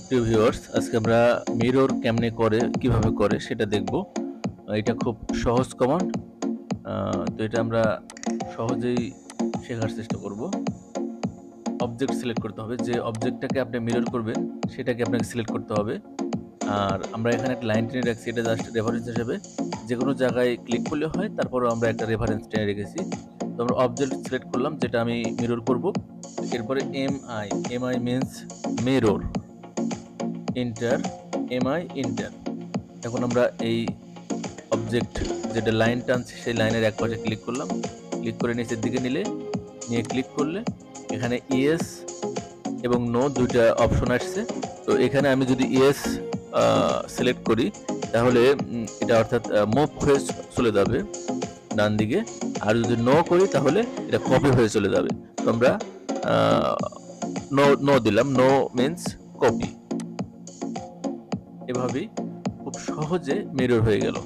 প্রিয় ভিউয়ার্স, আজকে আমরা মিরর কেমনে করে কিভাবে করে সেটা দেখব। এটা খুব সহজ কমান্ড। তো এটা আমরা সহজেই শেখার চেষ্টা করব। অবজেক্ট সিলেক্ট করতে হবে। যে অবজেক্টটাকে আপনি মিরর করবেন সেটাকে আপনাকে সিলেক্ট করতে হবে। আর আমরা এখানে একটা লাইন টেনে রাখছি, এটা জাস্ট রেফারেন্স হিসেবে। যেকোনো জায়গায় ক্লিক করলে হয়, তারপরেও আমরা একটা রেফারেন্স টেনে রেখেছি। তো আমরা অবজেক্ট সিলেক্ট করলাম যেটা আমি মিরর করব। এরপরে MI means mirror, enter, MI enter. এখন আমরা এই অবজেক্ট যেটা লাইন টানছি সেই লাইনের এক পাশে ক্লিক করলাম। ক্লিক করে নিচের দিকে নিয়ে ক্লিক করলে এখানে ইয়েস এবং নো দুইটা অপশন আসছে। তো এখানে আমি যদি ইয়েস সিলেক্ট করি তাহলে এটা অর্থাৎ মুভ হয়ে চলে যাবে ডান দিকে। আর যদি নো করি তাহলে এটা কপি হয়ে চলে যাবে। তো আমরা নো নো দিলাম, নো মিন্স কপি। এভাবেই খুব সহজে মিরর হয়ে গেল।